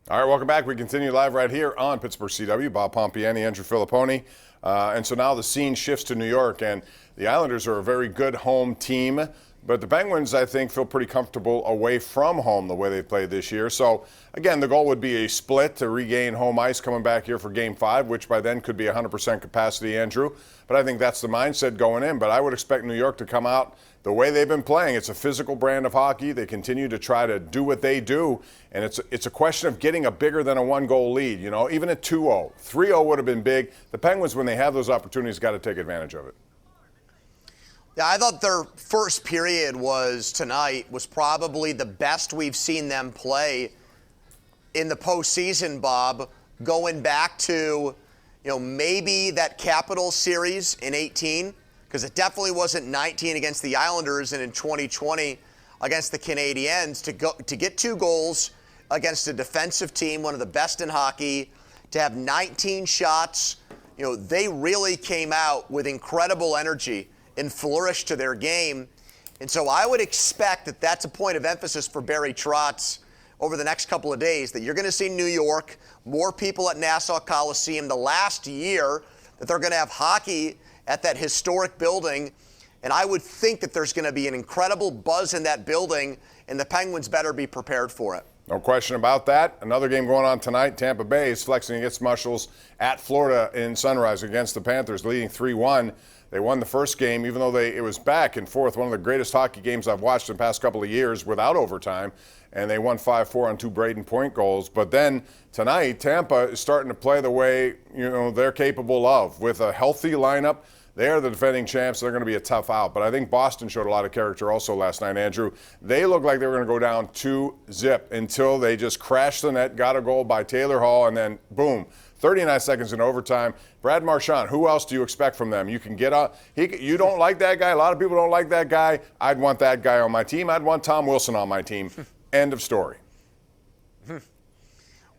All right, welcome back. We continue live right here on Pittsburgh CW. Bob Pompeani, Andrew Fillipponi. And so now the scene shifts to New York, and the Islanders are a very good home team. But the Penguins, I think, feel pretty comfortable away from home the way they've played this year. So, again, the goal would be a split to regain home ice coming back here for Game 5, which by then could be 100% capacity, Andrew. But I think that's the mindset going in. But I would expect New York to come out the way they've been playing. It's a physical brand of hockey. They continue to try to do what they do. And it's a question of getting a bigger than a one-goal lead. You know, even at 2-0. 3-0 would have been big. The Penguins, when they have those opportunities, got to take advantage of it. Yeah, I thought their first period tonight was probably the best we've seen them play in the postseason, Bob, going back to, maybe that Capitals series in 18, because it definitely wasn't 19 against the Islanders and in 2020 against the Canadiens. To get 2 goals against a defensive team, one of the best in hockey, to have 19 shots, they really came out with incredible energy and flourish to their game. And so I would expect that that's a point of emphasis for Barry Trotz over the next couple of days, that you're going to see New York, more people at Nassau Coliseum, the last year that they're going to have hockey at that historic building. And I would think that there's going to be an incredible buzz in that building, and the Penguins better be prepared for it. No question about that. Another game going on tonight. Tampa Bay is flexing against Muscles at Florida in Sunrise against the Panthers, leading 3-1. They won the first game, even though it was back and forth. One of the greatest hockey games I've watched in the past couple of years without overtime. And they won 5-4 on 2 Braden Point goals. But then tonight, Tampa is starting to play the way they're capable of. With a healthy lineup, they are the defending champs. They're going to be a tough out. But I think Boston showed a lot of character also last night, Andrew. They looked like they were going to go down 2-0 until they just crashed the net, got a goal by Taylor Hall, and then boom. 39 seconds in overtime. Brad Marchand, who else do you expect from them? You can get up. You don't like that guy. A lot of people don't like that guy. I'd want that guy on my team. I'd want Tom Wilson on my team. End of story.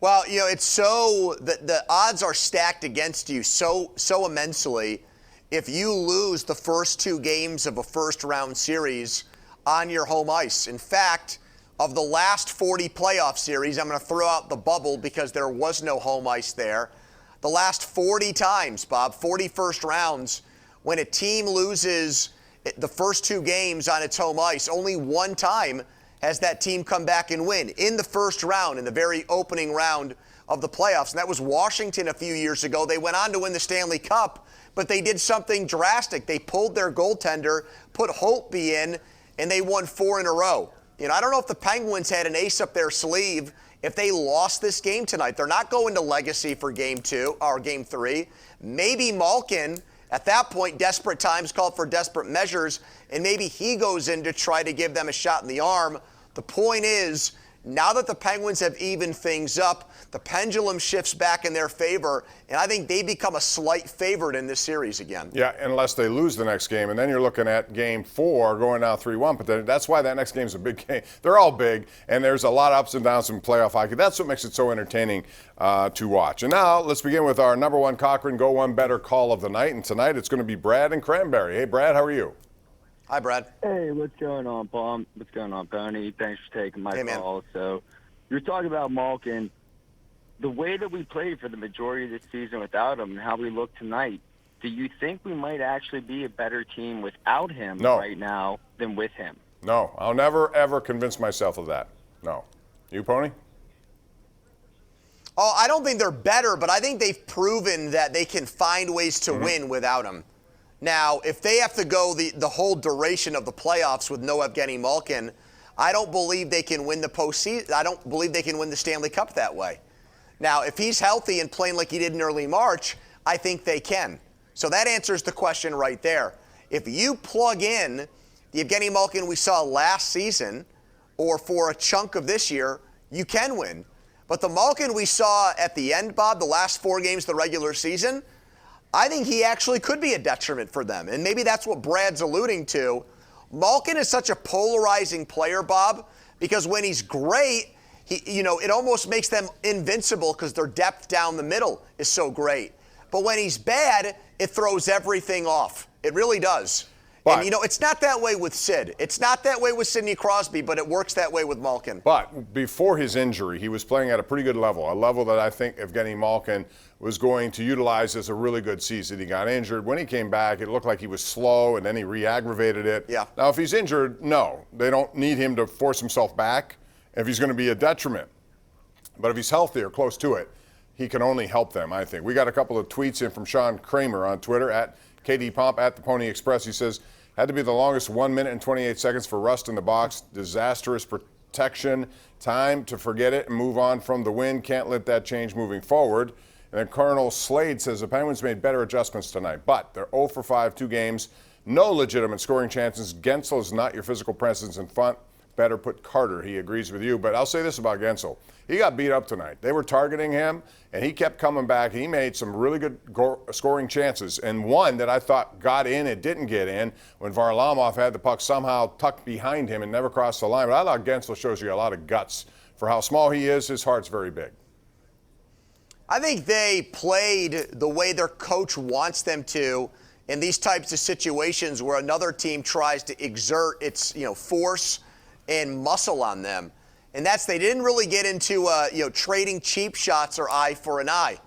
Well, it's so the odds are stacked against you so immensely if you lose the first 2 games of a first-round series on your home ice. In fact, of the last 40 playoff series, I'm going to throw out the bubble because there was no home ice there. The last 40 times, Bob, 40 first rounds, when a team loses the first 2 games on its home ice, only one time has that team come back and win in the first round, in the very opening round of the playoffs. And that was Washington a few years ago. They went on to win the Stanley Cup, but they did something drastic. They pulled their goaltender, put Holtby in, and they won 4 in a row. I don't know if the Penguins had an ace up their sleeve if they lost this game tonight. They're not going to Legacy for Game 2 or Game 3. Maybe Malkin, at that point, desperate times called for desperate measures, and maybe he goes in to try to give them a shot in the arm. The point is, now that the Penguins have evened things up, the pendulum shifts back in their favor, and I think they become a slight favorite in this series again. Yeah, unless they lose the next game, and then you're looking at Game 4 going down 3-1. But that's why that next game is a big game. They're all big, and there's a lot of ups and downs in playoff hockey. That's what makes it so entertaining to watch. And now let's begin with our number 1 Cochrane Go One Better call of the night. And tonight it's going to be Brad and Cranberry. Hey, Brad, how are you? Hi, Brad. Hey, what's going on, Paul? What's going on, Pony? Thanks for taking my call. So you're talking about Malkin. The way that we played for the majority of the season without him and how we look tonight, do you think we might actually be a better team without him right now than with him? No, I'll never, ever convince myself of that. No. You, Pony? Oh, I don't think they're better, but I think they've proven that they can find ways to win without him. Now, if they have to go the whole duration of the playoffs with no Evgeny Malkin, I don't believe they can win the postseason. I don't believe they can win the Stanley Cup that way. Now, if he's healthy and playing like he did in early March, I think they can. So that answers the question right there. If you plug in the Evgeny Malkin we saw last season or for a chunk of this year, you can win. But the Malkin we saw at the end, Bob, the last 4 games of the regular season, I think he actually could be a detriment for them. And maybe that's what Brad's alluding to. Malkin is such a polarizing player, Bob, because when he's great, it almost makes them invincible because their depth down the middle is so great. But when he's bad, it throws everything off. It really does. And, it's not that way with Sid. It's not that way with Sidney Crosby, but it works that way with Malkin. But before his injury, he was playing at a pretty good level, a level that I think Evgeny Malkin was going to utilize as a really good season. He got injured. When he came back, it looked like he was slow, and then he re-aggravated it. Yeah. Now, if he's injured, no. They don't need him to force himself back if he's going to be a detriment. But if he's healthy or close to it, he can only help them, I think. We got a couple of tweets in from Sean Kramer on Twitter, at KD Pomp, at the Pony Express. He says, had to be the longest 1 minute and 28 seconds for Rust in the box. Disastrous protection. Time to forget it and move on from the win. Can't let that change moving forward. And then Colonel Slade says the Penguins made better adjustments tonight, but they're 0 for 5, 2 games. No legitimate scoring chances. Gensel is not your physical presence in front. Better put Carter. He agrees with you. But I'll say this about Gensel. He got beat up tonight. They were targeting him, and he kept coming back. He made some really good scoring chances, and one that I thought got in, it didn't get in when Varlamov had the puck somehow tucked behind him and never crossed the line. But I thought Gensel shows you a lot of guts. For how small he is, his heart's very big. I think they played the way their coach wants them to in these types of situations where another team tries to exert its force and muscle on them. And they didn't really get into trading cheap shots or eye for an eye.